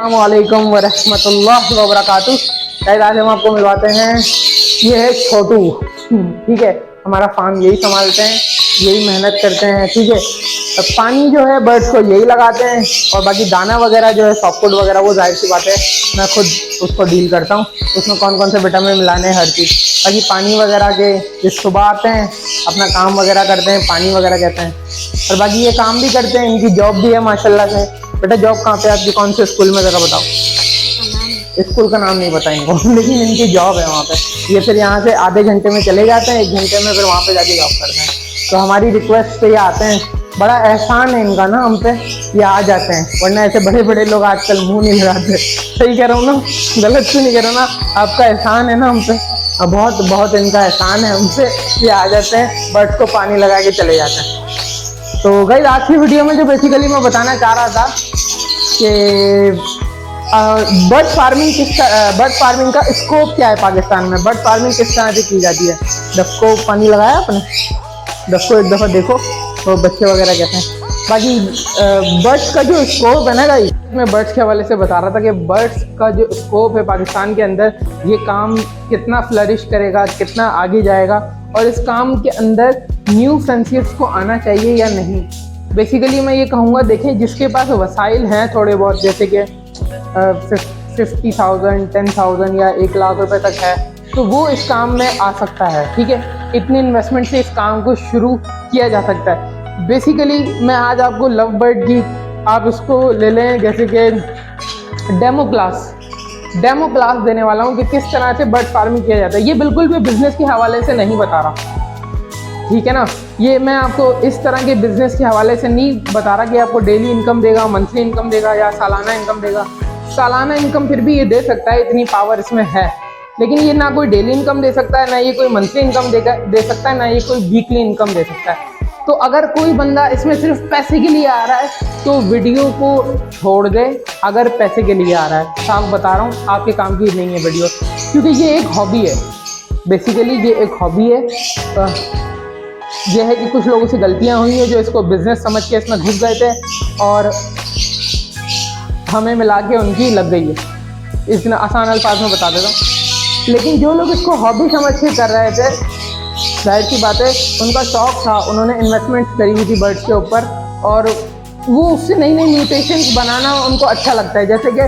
अस्सलामुअलैकुम वरहमतुल्लाहि वबरकातुहू। शायद आज हम आपको मिलवाते हैं, ये है छोटू। ठीक है, हमारा फार्म यही संभालते हैं, यही मेहनत करते हैं। ठीक है, अब पानी जो है बर्ड्स को यही लगाते हैं, और बाकी दाना वगैरह जो है सॉफ्ट फूड वगैरह वो जाहिर सी बात है मैं खुद उसको डील करता हूँ। उसमें कौन कौन से विटामिन मिलाने हैं, हर चीज़। बाकी पानी वगैरह के ये सुबह आते हैं, अपना काम वगैरह करते हैं, पानी वगैरह कहते हैं, और बाकी ये काम भी करते हैं। इनकी जॉब भी है माशाल्लाह से। बेटा जॉब कहाँ पे आपकी, कौन से स्कूल में, ज़रा बताओ। स्कूल का नाम नहीं पता इनको लेकिन इनकी जॉब है वहाँ पे। ये फिर यहाँ से आधे घंटे में चले जाते हैं, 1 घंटे में फिर वहाँ पे जाके जॉब करते हैं। तो हमारी रिक्वेस्ट पे ये आते हैं, बड़ा एहसान है इनका ना हम पे, ये आ जाते हैं, वरना ऐसे बड़े बड़े लोग आजकल मुंह नहीं लगाते। सही कह रहा हूँ ना, गलत तो नहीं कह रहा ना? आपका एहसान है ना हम पे, बहुत बहुत इनका एहसान है हमसे। ये आ जाते हैं, बर्ड्स को पानी लगा के चले जाते हैं। तो गाइस आज की वीडियो में जो बेसिकली मैं बताना चाह रहा था कि बर्ड फार्मिंग का स्कोप क्या है पाकिस्तान में, बर्ड फार्मिंग किस तरह से की जाती है। डक पानी लगाया आपने, डक को एक दफ़ा देखो तो बच्चे वगैरह कहते हैं। बाकी बर्ड्स का जो स्कोप है ना गाइस, मैं बर्ड्स के हवाले से बता रहा था कि बर्ड्स का जो स्कोप है पाकिस्तान के अंदर, ये काम कितना फ्लरिश करेगा, कितना आगे जाएगा, और इस काम के अंदर न्यू फैंसियर्स को आना चाहिए या नहीं। बेसिकली मैं ये कहूँगा, देखें जिसके पास वसाइल हैं थोड़े बहुत, जैसे कि 50,000 10,000 या 1 लाख रुपए तक है, तो वो इस काम में आ सकता है। ठीक है, इतनी इन्वेस्टमेंट से इस काम को शुरू किया जा सकता है। बेसिकली मैं आज आपको लव बर्ड की, आप इसको ले लें जैसे कि डेमो क्लास देने वाला हूँ कि किस तरह से बर्ड फार्मिंग किया जाता है। ये बिल्कुल भी बिजनेस के हवाले से नहीं बता रहा, ठीक है ना। ये मैं आपको इस तरह के बिजनेस के हवाले से नहीं बता रहा कि आपको डेली इनकम देगा, मंथली इनकम देगा या सालाना इनकम देगा। सालाना इनकम फिर भी ये दे सकता है, इतनी पावर इसमें है, लेकिन ये ना कोई डेली इनकम दे सकता है, ना ये कोई मंथली इनकम दे सकता है, ना ये कोई वीकली इनकम दे सकता है। तो अगर कोई बंदा इसमें सिर्फ पैसे के लिए आ रहा है तो वीडियो को छोड़ दे। अगर पैसे के लिए आ रहा है, साफ बता रहा हूँ, आपके काम की नहीं है वीडियो, क्योंकि ये एक हॉबी है। बेसिकली ये एक हॉबी है। यह है कि कुछ लोगों से गलतियां हुई हैं जो इसको बिजनेस समझ के इसमें घुस गए थे और हमें मिला के उनकी लग गई है। इतना आसान अल्फाज में बता देता हूँ। लेकिन जो लोग इसको हॉबी समझ के कर रहे थे, जाहिर सी बात है उनका शौक था, उन्होंने इन्वेस्टमेंट करी हुई थी बर्ड्स के ऊपर, और वो उससे नई नई म्यूटेशंस बनाना उनको अच्छा लगता है। जैसे कि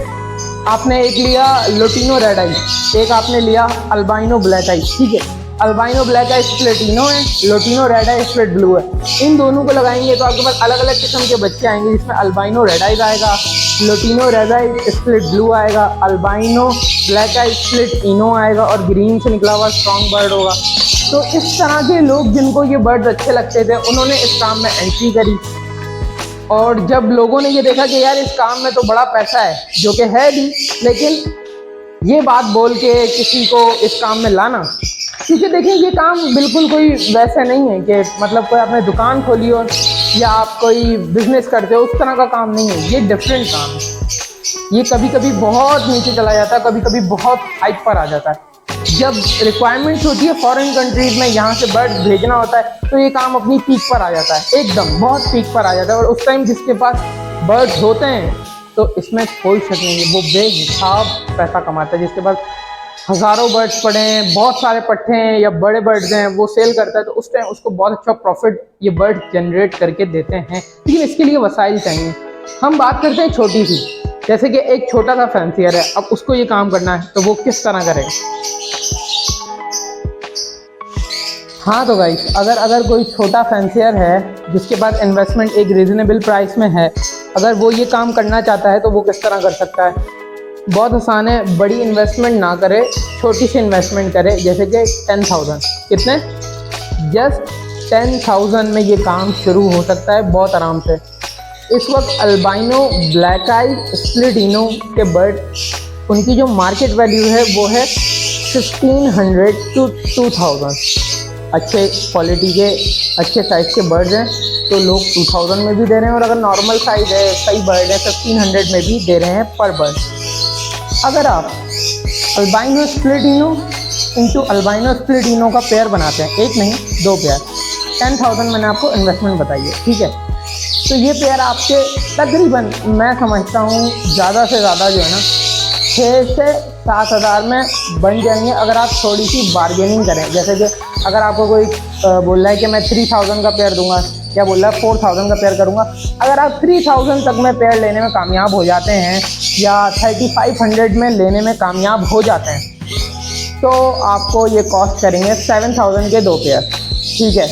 आपने एक लिया लोटिनो रेड आई, एक आपने लिया अल्बाइनो ब्लैक आई। ठीक है, अल्बाइनो ब्लैक आई स्प्लिटिनो है, लोटिनो रेड आई स्प्लिट ब्लू है। इन दोनों को लगाएंगे तो आपके पास अलग अलग किस्म के बच्चे आएंगे, जिसमें अल्बाइनो रेड आई आएगा, लोटिनो रेड आई स्प्लिट ब्लू आएगा, अल्बाइनो ब्लैक आई स्प्लिट इनो आएगा, और ग्रीन से निकला हुआ स्ट्रॉन्ग बर्ड होगा। तो इस तरह के लोग जिनको ये बर्ड्स अच्छे लगते थे, उन्होंने इस काम में एंट्री करी, और जब लोगों ने ये देखा कि यार इस काम में तो बड़ा पैसा है, जो कि है भी, लेकिन ये बात बोल के किसी को इस काम में लाना, क्योंकि देखिए ये काम बिल्कुल कोई वैसे नहीं है कि मतलब कोई आपने दुकान खोली हो या आप कोई बिजनेस करते हो, उस तरह का काम नहीं है। ये डिफरेंट काम है। ये कभी कभी बहुत नीचे चला जाता है, कभी कभी बहुत हाइट पर आ जाता है। जब रिक्वायरमेंट्स होती है फॉरेन कंट्रीज में, यहाँ से बर्ड भेजना होता है, तो ये काम अपनी पीक पर आ जाता है, एकदम बहुत पीक पर आ जाता है। और उस टाइम जिसके पास बर्ड्स होते हैं तो इसमें कोई शक नहीं है, वो बेहिसाब पैसा कमाता है। जिसके पास हज़ारों बर्ड्स पड़े हैं, बहुत सारे पट्टे हैं या बड़े बर्ड्स हैं, वो सेल करता है, तो उस टाइम उसको बहुत अच्छा प्रॉफिट ये बर्ड जनरेट करके देते हैं। लेकिन इसके लिए वसाइल चाहिए। हम बात करते हैं छोटी सी, जैसे कि एक छोटा सा फैंसियर है, अब उसको ये काम करना है तो वो किस तरह करेगा। हाँ तो गाइस, अगर कोई छोटा फैंसियर है जिसके पास इन्वेस्टमेंट एक रीज़नेबल प्राइस में है, अगर वो ये काम करना चाहता है तो वो किस तरह कर सकता है। बहुत आसान है, बड़ी इन्वेस्टमेंट ना करे, छोटी सी इन्वेस्टमेंट करे, जैसे कि 10,000। कितने? जस्ट 10,000 में ये काम शुरू हो सकता है बहुत आराम से। इस वक्त अल्बाइनो ब्लैक आई स्प्लिटिनो के बर्ड, उनकी जो मार्केट वैल्यू है वो है 1500 to 2000। अच्छे क्वालिटी के अच्छे साइज़ के बर्ड्स हैं तो लोग 2000 में भी दे रहे हैं, और अगर नॉर्मल साइज़ है, सही बर्ड है, 1500 में भी दे रहे हैं पर बर्ड। अगर आप अल्बाइनो स्प्लिटिनो इंटू अल्बाइनो स्प्लिटिनो का पेयर बनाते हैं, एक नहीं 2 पेयर, 10,000 मैंने आपको इन्वेस्टमेंट बताई है, ठीक है। तो ये पेयर आपके तकरीबन मैं समझता हूँ ज़्यादा से ज़्यादा जो है ना 6 से 7 हज़ार में बन जाएंगे, अगर आप थोड़ी सी बार्गेनिंग करें। जैसे कि अगर आपको कोई बोल रहा है कि मैं 3000 का पेयर दूंगा, या बोल रहा है 4000 का पेयर करूंगा, अगर आप 3000 तक में पेयर लेने में कामयाब हो जाते हैं या 3500 में लेने में कामयाब हो जाते हैं, तो आपको ये कॉस्ट करेंगे 7000 के 2 पेयर, ठीक है।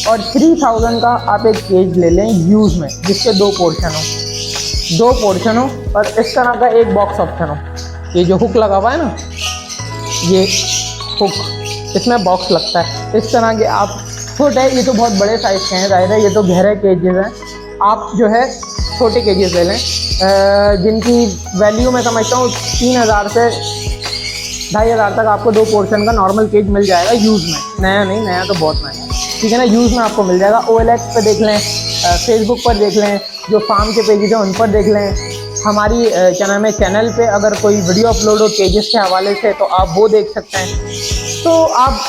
और 3000 का आप एक केज ले लें यूज़ में, जिसके 2 पोर्शन हो और इस तरह का एक बॉक्स ऑप्शन हो। ये जो हुक लगा हुआ है ना, ये हुक, इसमें बॉक्स लगता है इस तरह के। आप छोटे, ये तो बहुत बड़े साइज़ के हैं, जाहिर है ये तो गहरे केजेस हैं। आप जो है छोटे केजेस ले लें जिनकी वैल्यू मैं समझता हूँ 3000 से 2500 तक आपको 2 पोर्शन का नॉर्मल केज मिल जाएगा यूज़ में। नया नहीं, नया तो बहुत महंगा, ठीक है ना, यूज़ में आपको मिल जाएगा। OLX पे देख लें, फेसबुक पर देख लें, जो फार्म के पेजेस हैं उन पर देख लें, हमारी क्या नाम है चैनल पे अगर कोई वीडियो अपलोड हो केजेस के हवाले से तो आप वो देख सकते हैं। तो आप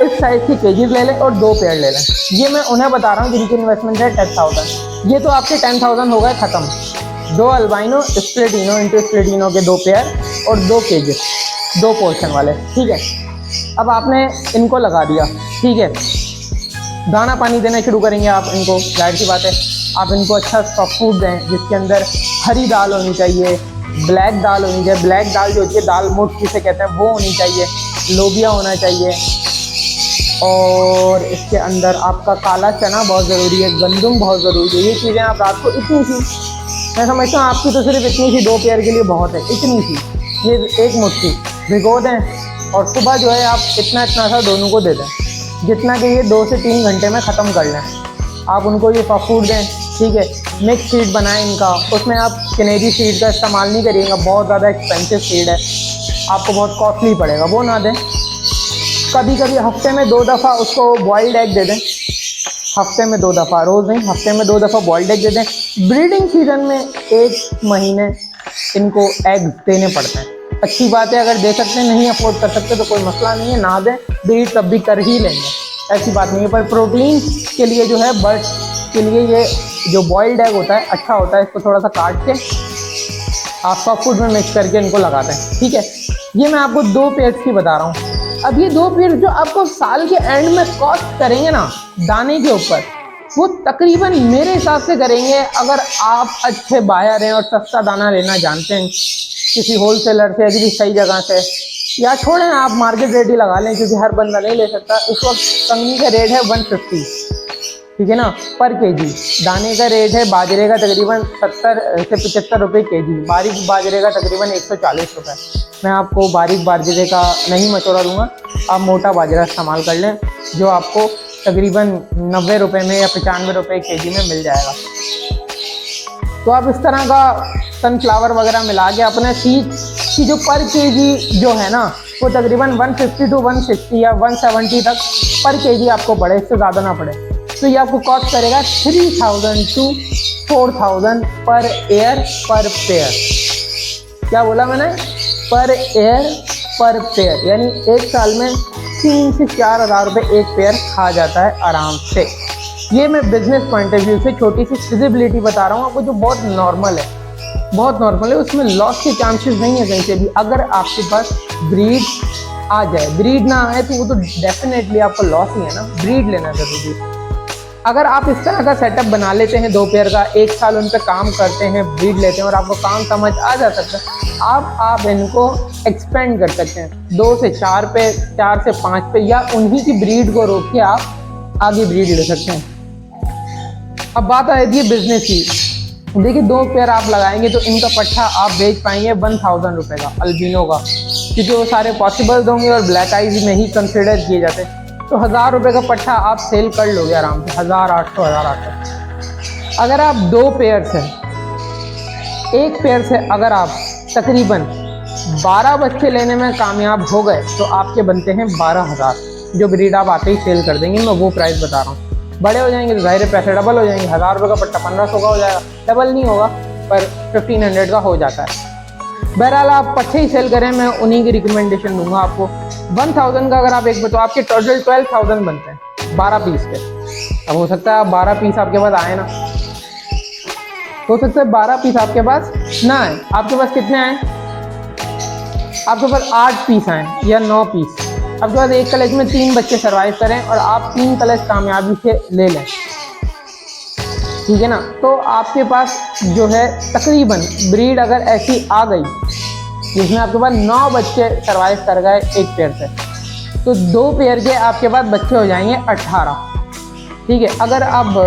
इस साइज़ के केजेस ले लें और 2 पेयर ले लें। ये मैं उन्हें बता रहा हूँ जिनकी इन्वेस्टमेंट है 10,000। ये तो आपके 10,000 हो गए ख़त्म। 2 अल्बाइनो स्प्लिटिनो इंटू स्प्लिटिनो के 2 पेयर और 2 केजेस, 2 पोर्शन वाले, ठीक है। अब आपने इनको लगा दिया, ठीक है। दाना पानी देना शुरू करेंगे आप इनको, जाहिर सी बात है। आप इनको अच्छा सॉफ्ट फूड दें जिसके अंदर हरी दाल होनी चाहिए, ब्लैक दाल होनी चाहिए। ब्लैक दाल जो होती है, दाल मोठ जिसे कहते हैं, वो होनी चाहिए। लोबिया होना चाहिए, और इसके अंदर आपका काला चना बहुत ज़रूरी है, गंदम बहुत ज़रूरी है। ये चीज़ें आप रात को इतनी सी, मैं समझता हूँ आपकी तो सिर्फ इतनी सी 2 पेयर के लिए बहुत है, इतनी सी, ये 1 मुट्ठी भिगो दें और सुबह जो है आप इतना सा दोनों को दे दें, जितना कि ये 2 से 3 घंटे में ख़त्म कर लें। आप उनको ये सॉफ्ट फूड दें, ठीक है। मिक्स फीड बनाएं इनका, उसमें आप कैनेरी सीड का इस्तेमाल नहीं करिएगा, बहुत ज़्यादा एक्सपेंसिव फीड है, आपको बहुत कॉस्टली पड़ेगा, वो ना दें। कभी कभी हफ्ते में 2 दफ़ा उसको बॉइल्ड एग दे दें, हफ्ते में 2 दफ़ा, रोज़ नहीं, हफ्ते में 2 दफ़ा बॉइल्ड एग दे दें। ब्रीडिंग सीजन में 1 महीने इनको एग देने पड़ते हैं। अच्छी बात है, अगर दे सकते हैं, नहीं अफोर्ड कर सकते तो कोई मसला नहीं है, ना दें, ब्रीड तब भी कर ही लेंगे, ऐसी बात नहीं है। पर प्रोटीन के लिए जो है, बर्ड्स के लिए ये जो बॉइल्ड एग होता है अच्छा होता है। इसको थोड़ा सा काट के आप सॉफ्ट फूड में मिक्स करके इनको लगाते हैं, ठीक है। ये मैं आपको 2 पेयर्स की बता रहा हूँ। अब ये 2 पेयर जो आपको साल के एंड में कॉस्ट करेंगे ना दाने के ऊपर, वो तकरीबन मेरे हिसाब से करेंगे, अगर आप अच्छे बायर हैं और सस्ता दाना लेना जानते हैं किसी होलसेलर से या किसी सही जगह से, या छोड़ें आप मार्केट रेट ही लगा लें, क्योंकि हर बंदा नहीं ले सकता। इस वक्त कंगनी का रेट है 150, ठीक है ना, पर केजी। दाने का रेट है बाजरे का तकरीबन 70 से 75 रुपये केजी, बारीक बाजरे का तकरीबन 140 रुपये। मैं आपको बारीक बाजरे का नहीं मशवरा दूंगा, आप मोटा बाजरा इस्तेमाल कर लें, जो आपको तकरीबन 90 रुपये में या 95 रुपये केजी में मिल जाएगा। तो आप इस तरह का सनफ्लावर वगैरह मिला के अपने सीड की जो पर केजी जो है ना, वो तकरीबन 150 टू 160 या 170 तक पर केजी आपको पड़े, इससे ज़्यादा ना पड़े। तो ये आपको कॉस्ट करेगा 3000 टू 4000 पर एयर पर पेयर। क्या बोला मैंने? पर एयर पर पेयर, यानी एक साल में 3 से 4 हज़ार रुपये एक पेयर खा जाता है आराम से। ये मैं बिजनेस पॉइंट ऑफ व्यू से छोटी सी फिजिबिलिटी बता रहा हूँ आपको, जो बहुत नॉर्मल है, बहुत नॉर्मल है। उसमें लॉस के चांसेस नहीं है कहीं से भी। अगर आपके पास ब्रीड आ जाए, ब्रीड ना आए तो वो तो डेफिनेटली आपको लॉस ही है ना, ब्रीड लेना जरूरी है। अगर आप इस तरह का सेटअप बना लेते हैं 2 पेयर का, एक साल उन पर काम करते हैं, ब्रीड लेते हैं और आपको काम समझ आ जा सकता है, आप इनको एक्सपेंड कर सकते हैं 2 से 4 पे, 4 से 5 पे, या उन्हीं की ब्रीड को रोक के आप आगे ब्रीड ले सकते हैं। अब बात आती है बिजनेस की। देखिए 2 पेयर आप लगाएंगे तो इनका पट्ठा आप बेच पाएंगे 1000 रुपये का अल्बिनो का, क्योंकि वो सारे पॉसिबल्स होंगे और ब्लैक आइज में ही कंसिडर किए जाते हैं। तो 1000 रुपये का पट्ठा आप सेल कर लोगे आराम से, 1800 1800। अगर आप 2 पेयर से, एक पेयर से अगर आप तकरीबन 12 बच्चे लेने में कामयाब हो गए तो आपके बनते हैं 12,000, जो ब्रीड आप आते ही सेल कर देंगे। मैं वो प्राइस बता रहा हूँ। बड़े हो जाएंगे तो ज़ाहिर पैसे डबल हो जाएंगे, 1000 रुपये का पट्टा 1500 का हो जाएगा, डबल नहीं होगा पर 1500 का हो जाता है। बहरहाल आप पट्टे ही सेल करें, मैं उन्हीं की रिकमेंडेशन दूंगा आपको। 1000 का अगर आप एक तो आपके टोटल 12,000 बनते हैं 12 पीस के। अब हो सकता है आप 12 पीस आपके पास आए ना, हो सकता है 12 पीस आपके पास ना आए, आपके पास कितने आए, आपके पास 8 पीस आए या 9 पीस। आपके पास एक कलेज में 3 बच्चे सर्वाइव करें और आप 3 कलेज कामयाबी से ले लें, ठीक है ना। तो आपके पास जो है तकरीबन ब्रीड अगर ऐसी आ गई जिसमें आपके पास 9 बच्चे सर्वाइव कर गए एक पेयर से, तो 2 पेयर के आपके पास बच्चे हो जाएंगे 18, ठीक है। अगर आप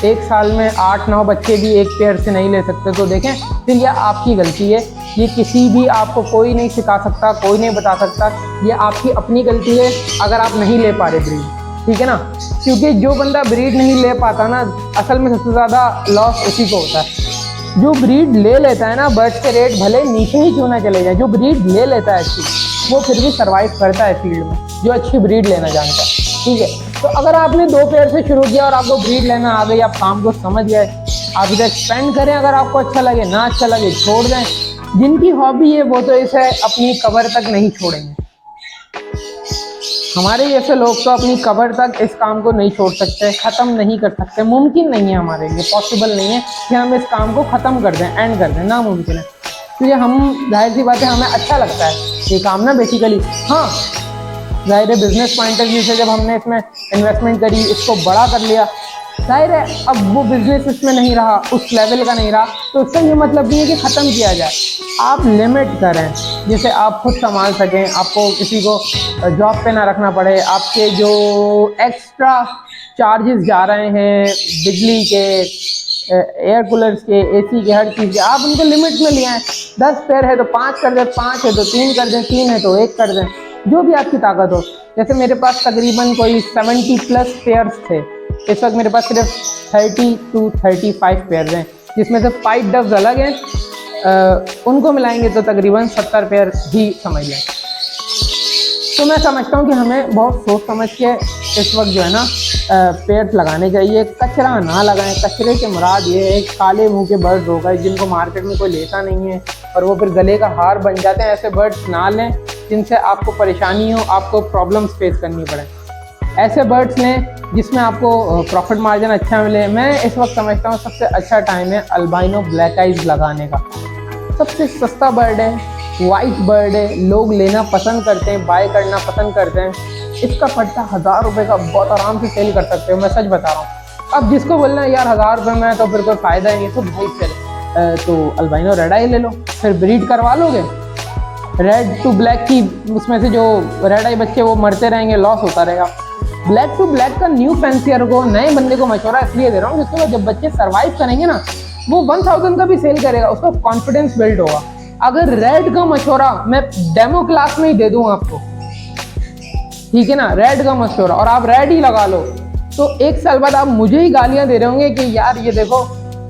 एक साल में 8-9 बच्चे भी एक पेयर से नहीं ले सकते तो देखें फिर यह आपकी गलती है। ये किसी भी आपको कोई नहीं सिखा सकता, कोई नहीं बता सकता, ये आपकी अपनी गलती है अगर आप नहीं ले पा रहे ब्रीड, ठीक है ना। क्योंकि जो बंदा ब्रीड नहीं ले पाता ना, असल में सबसे ज़्यादा लॉस उसी को होता है। जो ब्रीड ले लेता है ना, बर्ड्स के रेट भले नीचे ही क्यों ना चले जाए, जो ब्रीड ले लेता है अच्छी, वो फिर भी सर्वाइव करता है फील्ड में, जो अच्छी ब्रीड लेना जानता है, ठीक है। तो अगर आपने 2 पेयर से शुरू किया और आपको ब्रीड लेना आ गई, आप काम को समझ गए, आप इसे एक्सपेंड करें, अगर आपको अच्छा लगे, ना अच्छा लगे छोड़ दें। जिनकी हॉबी है वो तो इसे अपनी कबर तक नहीं छोड़ेंगे। हमारे जैसे लोग तो अपनी कबर तक इस काम को नहीं छोड़ सकते, ख़त्म नहीं कर सकते, मुमकिन नहीं है हमारे लिए, पॉसिबल नहीं है कि हम इस काम को ख़त्म कर दें, एंड कर दें, नामुमकिन है। क्योंकि हम जाहिर सी बात है, हमें अच्छा लगता है ये काम ना बेसिकली। हाँ, जाहिर है बिजनेस पॉइंट ऑफ व्यू से जब हमने इसमें इन्वेस्टमेंट करी, इसको बड़ा कर लिया, जाहिर है अब वो बिजनेस इसमें नहीं रहा, उस लेवल का नहीं रहा, तो इसका ये मतलब नहीं है कि ख़त्म किया जाए। आप लिमिट करें जिसे आप खुद संभाल सकें, आपको किसी को जॉब पे ना रखना पड़े, आपके जो एक्स्ट्रा चार्जेस जा रहे हैं बिजली के, एयर कूलर्स के, एसी के, हर चीज़ के, आप उनको लिमिट में ले आएँ। 10 पेयर है तो 5 कर दें, 5 है तो 3 कर दें, 3 है तो 1 कर दें, जो भी आपकी ताकत हो। जैसे मेरे पास तकरीबन कोई 70+ पेयर्स थे, इस वक्त मेरे पास सिर्फ 30 to 35 पेयर्स हैं, जिसमें से 5 डव्स अलग हैं, उनको मिलाएंगे तो तकरीबन 70 पेयर ही समझ लें। तो मैं समझता हूँ कि हमें बहुत सोच समझ के इस वक्त जो है ना पेयर्स लगाने चाहिए, कचरा ना लगाएं। कचरे के मुराद ये है काले मुंह के बर्ड्स हो गए जिनको मार्केट में कोई लेता नहीं है और वो फिर गले का हार बन जाते हैं। ऐसे बर्ड्स ना लें जिनसे आपको परेशानी हो, आपको प्रॉब्लम्स फेस करनी पड़े। ऐसे बर्ड्स लें जिसमें आपको प्रॉफिट मार्जिन अच्छा मिले। मैं इस वक्त समझता हूँ सबसे अच्छा टाइम है अल्बाइनो ब्लैक आइज लगाने का। सबसे सस्ता बर्ड है, वाइट बर्ड है, लोग लेना पसंद करते हैं, बाय करना पसंद करते हैं। इसका पट्टा 1000 रुपये का बहुत आराम से सेल कर सकते हो, मैं सच बता रहा हूँ। अब जिसको बोलना है यार 1000 रुपये में तो फिर कोई फ़ायदा ही नहीं, तो भाई फिर तो अल्बाइनो रेड आई ले लो, फिर ब्रीड करवा लोगे। रेड टू ब्लैक की उसमें से जो रेड आई बच्चे वो मरते रहेंगे, लॉस होता रहेगा। ब्लैक टू ब्लैक का न्यू फैंसियर को, नए बंदे को मशवरा इसलिए दे रहा हूँ जिसके बाद जब बच्चे सर्वाइव करेंगे ना, वो 1000 का भी सेल करेगा, उसका कॉन्फिडेंस बिल्ड होगा। अगर रेड का मशवरा मैं डेमो क्लास में ही दे दूँ आपको, ठीक है ना, रेड का मशवरा, और आप रेड ही लगा लो, तो 1 साल बाद आप मुझे ही गालियां दे रहे होंगे कि यार ये देखो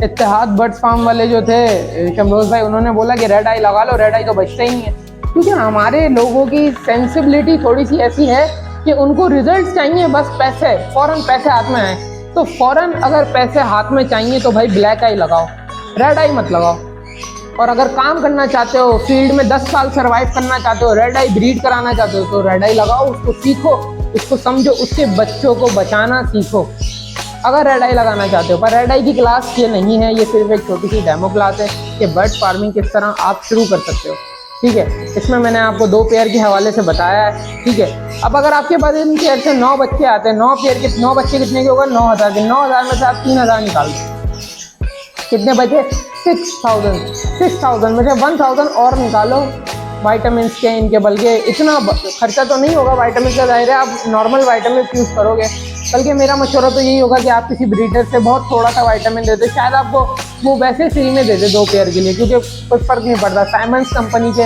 इत्तेहाद बर्ड्स फार्म वाले जो थे शमरोज भाई, उन्होंने बोला कि रेड आई लगा लो, रेड आई तो बचते ही नहीं है। क्योंकि हमारे लोगों की सेंसिबिलिटी थोड़ी सी ऐसी है कि उनको रिजल्ट चाहिए, बस पैसे, फ़ौरन पैसे हाथ में आए, तो फ़ौरन अगर पैसे हाथ में चाहिए तो भाई ब्लैक आई लगाओ, रेड आई मत लगाओ। और अगर काम करना चाहते हो, फील्ड में 10 साल सर्वाइव करना चाहते हो, रेड आई ब्रीड कराना चाहते हो, तो रेड आई लगाओ, उसको सीखो, उसको समझो, उसके बच्चों को बचाना सीखो अगर रेड आई लगाना चाहते हो। पर रेड आई की क्लास ये नहीं है, ये सिर्फ एक छोटी सी डेमो क्लास है कि बर्ड फार्मिंग किस तरह आप शुरू कर सकते हो, ठीक है। इसमें मैंने आपको 2 पेयर के हवाले से बताया है, ठीक है। अब अगर आपके पास इन पेयर से 9 बच्चे आते हैं, 9 पेयर के 9 बच्चे कितने के होगा, 9000 के, 9000 में से आप 3000 निकाल दो, कितने बचे, 6000 में से 1000 और निकालो वाइटामिन के, इनके, बल्कि इतना खर्चा तो नहीं होगा वाइटामिन का, जाहिर है आप नॉर्मल वाइटामिन यूज़ करोगे। बल्कि मेरा मशवरा तो यही होगा कि आप किसी ब्रीडर से बहुत थोड़ा सा वाइटामिन दे दे, शायद आपको वो वैसे फ्री में दे दे 2 पेयर के लिए, क्योंकि कोई फ़र्क नहीं पड़ता। साइमंस कंपनी के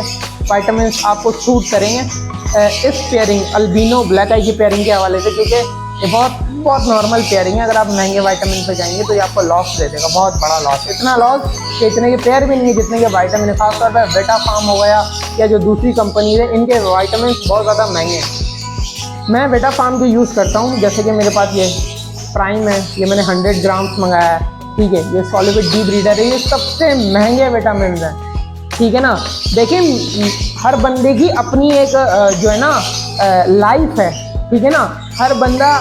वाइटामिन आपको सूट करेंगे इस पेयरिंग अल्बिनो ब्लैक आई की पेयरिंग के हवाले से, क्योंकि ये बहुत नॉर्मल पेयरिंग है। अगर आप महंगे वाइटामिन पे जाएंगे तो ये आपको लॉस दे देगा, बहुत बड़ा लॉस, इतना लॉस कि इतने के पेयर भी नहीं है जितने के वाइटामिन है। खासतौर पर बेटा फार्म हो गया या जो दूसरी कंपनी है, इनके वाइटामिन बहुत ज़्यादा महंगे हैं। मैं बेटा फार्म को यूज़ करता हूँ, जैसे कि मेरे पास ये प्राइम है, ये मैंने 100 ग्राम्स मंगाया है, ठीक है। ये सॉलिविड डी ब्रीडर है, ये सबसे महंगे विटामिन हैं, ठीक है ना। देखिए हर बंदे की अपनी एक जो है ना लाइफ है, ठीक है ना। हर बंदा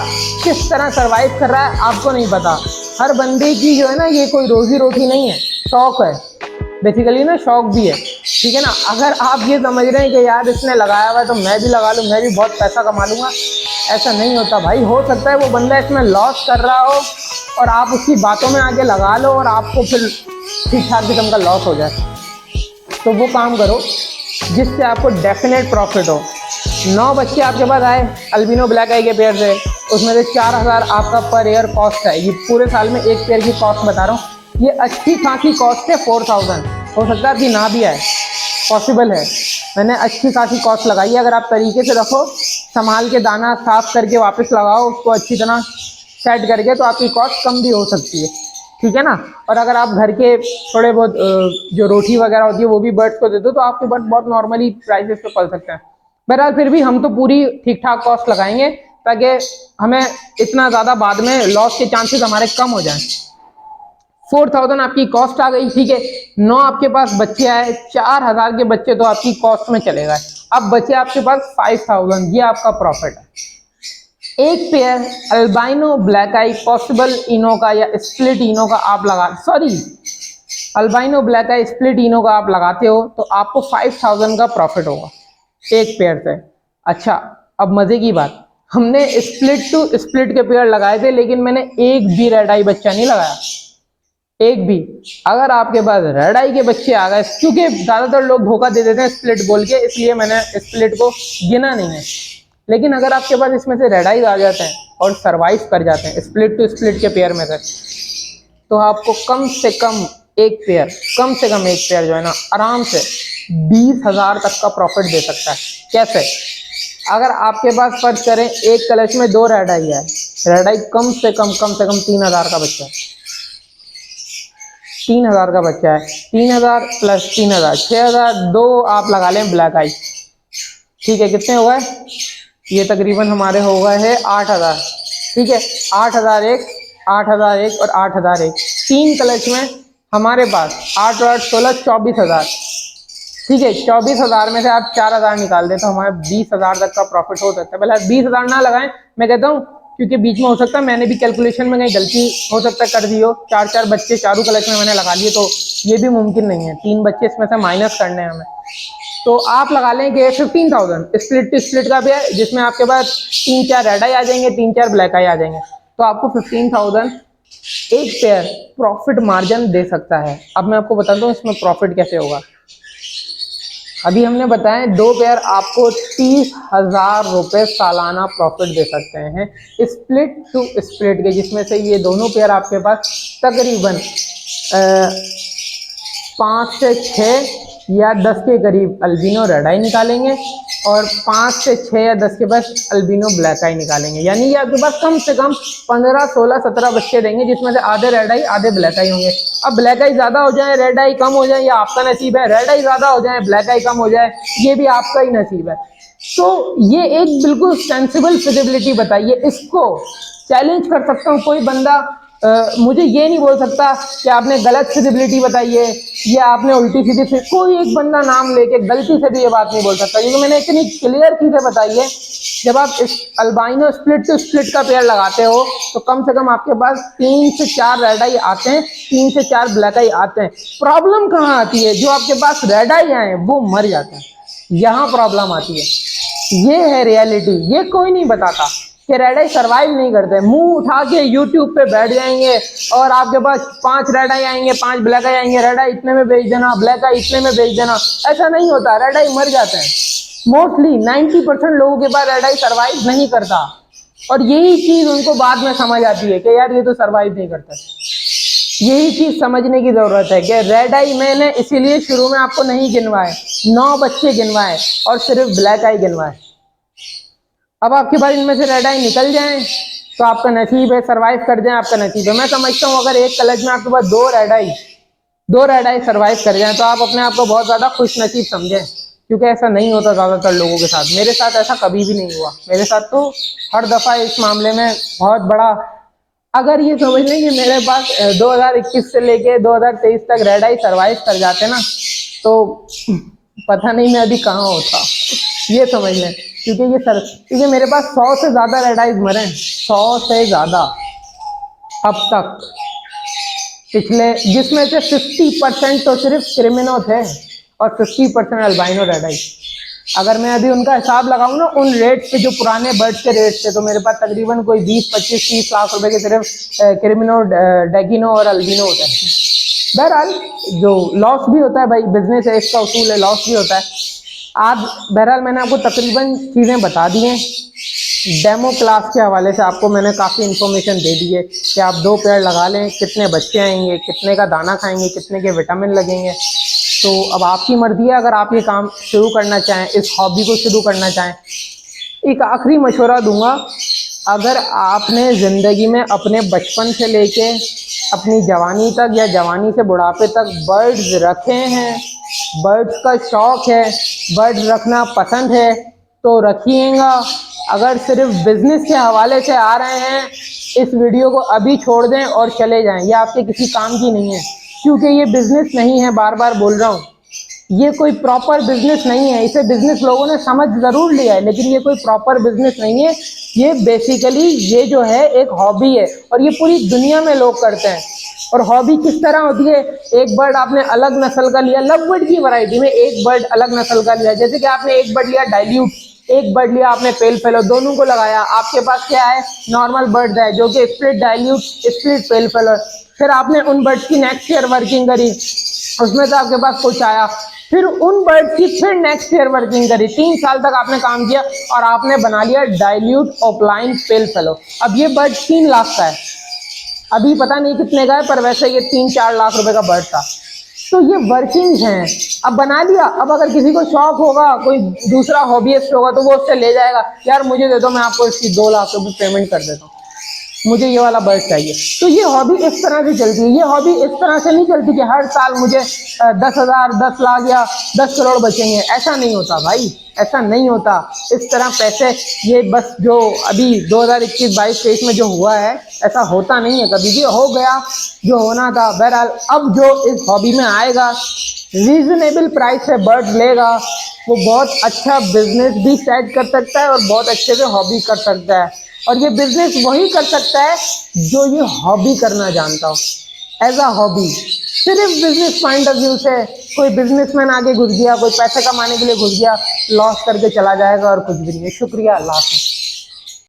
किस तरह सर्वाइव कर रहा है आपको नहीं पता। हर बंदे की जो है ना ये कोई रोजी रोटी नहीं है, शौक है बेसिकली ना, शौक भी है, ठीक है ना। अगर आप ये समझ रहे हैं कि यार इसने लगाया हुआ है तो मैं भी लगा लूँ, मैं भी बहुत पैसा कमा लूँगा, ऐसा नहीं होता भाई। हो सकता है वो बंदा इसमें लॉस कर रहा हो और आप उसकी बातों में आके लगा लो और आपको फिर ठीक ठाक किस्म का लॉस हो जाए। तो वो काम करो जिससे आपको डेफिनेट प्रॉफिट हो। 9 बच्चे आपके पास आए अल्बिनो ब्लैक आई के पेयर से, उसमें से 4000 आपका पर ईयर कॉस्ट है। ये पूरे साल में एक पेयर की कॉस्ट बता रहा हूँ, ये अच्छी खासी कॉस्ट है 4000। हो सकता है कि ना भी आए, पॉसिबल है। मैंने अच्छी खासी कॉस्ट लगाई है। अगर आप तरीके से रखो, संभाल के दाना साफ करके वापस लगाओ उसको अच्छी तरह सेट करके, तो आपकी कॉस्ट कम भी हो सकती है, ठीक है ना। और अगर आप घर के थोड़े बहुत जो रोटी वगैरह होती है वो भी बर्ड्स को दे दो तो आपके बर्ड बहुत नॉर्मली प्राइसेस पे पल सकते हैं। बहरहाल फिर भी हम तो पूरी ठीक ठाक कॉस्ट लगाएंगे ताकि हमें इतना ज़्यादा बाद में लॉस के चांसेस हमारे कम हो जाएं। 4000 आपकी कॉस्ट आ गई, ठीक है। 9 आपके पास बच्चे आए, 4000 के बच्चे तो आपकी कॉस्ट में चले गए। अब बचे आपके पास 5000, ये आपका प्रॉफिट है। एक पेयर अल्बाइनो ब्लैक आई पॉसिबल इनो का या स्प्लिट इनो का आप अल्बाइनो ब्लैक आई स्प्लिट इनो का आप लगाते हो तो आपको 5000 का प्रॉफिट होगा एक पेयर से। अच्छा, अब मजे की बात, हमने स्प्लिट टू स्प्लिट के पेयर लगाए थे लेकिन मैंने एक भी रेड आई बच्चा नहीं लगाया, एक भी। अगर आपके पास रेड आई के बच्चे आ गए, क्योंकि ज्यादातर लोग धोखा दे देते हैं स्प्लिट बोल के, इसलिए मैंने स्प्लिट को गिना नहीं है। लेकिन अगर आपके पास इसमें से रेड आई आ जाते हैं और सरवाइव कर जाते हैं स्प्लिट टू स्प्लिट के पेयर में से, तो आपको कम से कम एक पेयर जो है ना आराम से 20,000 तक का प्रॉफिट दे सकता है। कैसे? अगर आपके पास फर्ज करें एक कलश में 2 रेड आई है, रेड आई कम से कम 3,000 का बच्चा है, 3,000 का बच्चा है, 3,000 प्लस 3,000 6,000, 2 आप लगा लें ब्लैक आई, ठीक है। कितने हो गए? ये तकरीबन हमारे हो गए हैं 8,000, ठीक है। 8,001 8,001 और 8,001, 3 क्लच में हमारे पास 8 और 8 16 24,000, ठीक है। 24,000 में से आप 4,000 निकाल दें तो हमारे 20,000 तक का प्रॉफिट हो सकता है। पहले 20,000 ना लगाएं, मैं कहता हूँ, क्योंकि बीच में हो सकता है मैंने भी कैलकुलेशन में कहीं गलती हो सकता है कर दी हो। 4 बच्चे चारों क्लच में मैंने लगा लिए तो ये भी मुमकिन नहीं है, 3 बच्चे इसमें से माइनस करने हैं हमें। तो आप लगा लें कि 15,000 स्प्लिट टू स्प्लिट का भी है, जिसमें आपके पास 3-4 रेड आई आ जाएंगे, 3-4 ब्लैक आई आ जाएंगे, तो आपको 15,000 एक पेयर प्रॉफिट मार्जिन दे सकता है। अब मैं आपको बताता हूँ इसमें प्रॉफिट कैसे होगा। अभी हमने बताया 2 पेयर आपको 30,000 रुपये सालाना प्रॉफिट दे सकते हैं स्प्लिट टू स्प्लिट के, जिसमें से ये दोनों पेयर आपके पास तकरीबन 5 से 6 या 10 के करीब अल्बिनो रेड आई निकालेंगे और 5 से 6 या 10 के पास अल्बिनो ब्लैक आई निकालेंगे। यानी ये आपके पास कम से कम 15, 16, 17 बच्चे देंगे, जिसमें से आधे रेड आई आधे ब्लैक आई होंगे। अब ब्लैक आई ज्यादा हो जाए रेड आई कम हो जाए ये आपका नसीब है, रेड आई ज्यादा हो जाए ब्लैक आई कम हो जाए ये भी आपका ही नसीब है। तो ये एक बिल्कुल सेंसिबल फिजिबिलिटी बताइए, इसको चैलेंज कर सकता हूँ कोई बंदा मुझे ये नहीं बोल सकता कि आपने गलत फिजिबिलिटी बताई है या आपने उल्टी सीधी, कोई एक बंदा नाम लेके गलती से भी ये बात नहीं बोल सकता, क्योंकि मैंने इतनी क्लियर चीजें बताई है। जब आप इस अल्बाइनो स्प्लिट टू स्प्लिट का पेयर लगाते हो तो कम से कम आपके पास 3 से 4 रेड आई आते हैं, 3 से 4 ब्लैक आई आते हैं। प्रॉब्लम कहाँ आती है? जो आपके पास रेड आई आए वो मर जाते हैं, यहाँ प्रॉब्लम आती है। ये है रियलिटी, ये कोई नहीं बताता कि रेड आई सर्वाइव नहीं करते। मुंह उठा के यूट्यूब पे बैठ जाएंगे और आपके पास 5 रेड आई आएंगे, 5 ब्लैक आई आएंगे, रेड आई इतने में बेच देना, ब्लैक आई इतने में बेच देना, ऐसा नहीं होता। रेड आई मर जाते हैं मोस्टली, 90% लोगों के पास रेड आई सर्वाइव नहीं करता, और यही चीज उनको बाद में समझ आती है कि यार ये तो सर्वाइव नहीं करता। यही चीज समझने की जरूरत है कि रेड आई मैंने इसीलिए शुरू में आपको नहीं गिनवाए, 9 बच्चे गिनवाए और सिर्फ ब्लैक आई गिनवाए। अब आपके पास इनमें से रेड आई निकल जाएं तो आपका नसीब है, सरवाइव कर जाए आपका नसीब है। मैं समझता हूँ अगर एक कलच में आपके पास 2 रेड आई सरवाइव कर जाए तो आप अपने आप को बहुत ज्यादा खुश नसीब समझें, क्योंकि ऐसा नहीं होता ज्यादातर लोगों के साथ। मेरे साथ ऐसा कभी भी नहीं हुआ, मेरे साथ तो हर दफा इस मामले में बहुत बड़ा, अगर ये समझ लें कि मेरे पास 2021 से लेके 2023 तक रेड आई सरवाइव कर जाते ना तो पता नहीं मैं अभी कहाँ होता, ये समझ लें। क्योंकि मेरे पास 100 से ज्यादा रेड आइज मरे हैं, 100 से ज्यादा अब तक। पिछले, जिसमें से 50% तो सिर्फ क्रिमिनो थे और 50% अल्बाइनो रेड आई। अगर मैं अभी उनका हिसाब लगाऊं ना उन रेट्स पे, जो पुराने बर्ड्स के रेट्स थे, तो मेरे पास तकरीबन कोई 20-25-30 लाख रुपए के सिर्फ क्रिमिनो, डेगिनो और अल्बिनो होते हैं। बहरहाल जो लॉस भी होता है भाई, बिजनेस है, इसका उसूल है, लॉस भी होता है। आज बहरहाल मैंने आपको तकरीबन चीज़ें बता दी हैं। डेमो क्लास के हवाले से आपको मैंने काफ़ी इन्फॉर्मेशन दे दी है कि आप 2 पेड़ लगा लें, कितने बच्चे आएंगे, कितने का दाना खाएंगे, कितने के विटामिन लगेंगे। तो अब आपकी मर्जी है, अगर आप ये काम शुरू करना चाहें, इस हॉबी को शुरू करना चाहें। एक आखिरी मशवरा दूंगा, अगर आपने ज़िंदगी में अपने बचपन से लेके अपनी जवानी तक या जवानी से बुढ़ापे तक बर्ड्स रखे हैं, बर्ड्स का शौक़ है, बर्ड्स रखना पसंद है, तो रखिएगा। अगर सिर्फ बिजनेस के हवाले से आ रहे हैं, इस वीडियो को अभी छोड़ दें और चले जाएं। ये आपके किसी काम की नहीं है, क्योंकि ये बिजनेस नहीं है। बार बार बोल रहा हूँ, ये कोई प्रॉपर बिजनेस नहीं है। इसे बिजनेस लोगों ने समझ ज़रूर लिया है, लेकिन ये कोई प्रॉपर बिजनेस नहीं है। ये बेसिकली ये जो है एक हॉबी है, और ये पूरी दुनिया में लोग करते हैं। और हॉबी किस तरह होती है, एक बर्ड आपने अलग नस्ल का लिया, लव बर्ड की वैरायटी में एक बर्ड अलग नस्ल का लिया, जैसे कि आपने एक बर्ड लिया डाइल्यूट, एक बर्ड लिया आपने पेल फेलो, दोनों को लगाया। आपके पास क्या है, नॉर्मल बर्ड है जो कि स्प्लिट डाइल्यूट, स्प्लिट पेल फेलो। फिर आपने उन बर्ड्स की नेक्स्ट ईयर वर्किंग करी, उसमें से आपके पास कुछ आया, फिर उन बर्ड्स की फिर नेक्स्ट ईयर वर्किंग करी। 3 साल तक आपने काम किया और आपने बना लिया डाइल्यूट ओपलाइन पेल फेलो। अब ये बर्ड 3 लाख का है, अभी पता नहीं कितने का है, पर वैसे ये 3-4 लाख रुपए का बर्ड था। तो ये वर्किंग्स हैं। अब बना लिया, अब अगर किसी को शौक होगा, कोई दूसरा हॉबीस्ट होगा, तो वो उससे ले जाएगा, यार मुझे दे दो, मैं आपको इसकी 2 लाख रुपए पेमेंट कर देता हूँ, मुझे ये वाला बर्ड चाहिए। तो ये हॉबी इस तरह से चलती है। ये हॉबी इस तरह से नहीं चलती कि हर साल मुझे 10,000, 10 लाख या 10 करोड़ बचेंगे। ऐसा नहीं होता भाई, ऐसा नहीं होता। इस तरह पैसे, ये बस जो अभी 2021, 22, 23 में जो हुआ है, ऐसा होता नहीं है कभी भी। हो गया जो होना था। बहरहाल अब जो इस हॉबी में आएगा, रीजनेबल प्राइस से बर्ड लेगा, वो बहुत अच्छा बिजनेस भी सेट कर सकता है और बहुत अच्छे से हॉबी कर सकता है। और ये बिजनेस वही कर सकता है जो ये हॉबी करना जानता हो, एज अ हॉबी। सिर्फ बिजनेस पॉइंट ऑफ व्यू से कोई बिजनेसमैन आगे घुस गया, कोई पैसे कमाने के लिए घुस गया, लॉस करके चला जाएगा और कुछ भी नहीं है। शुक्रिया, अल्लाह हाफ़िज़।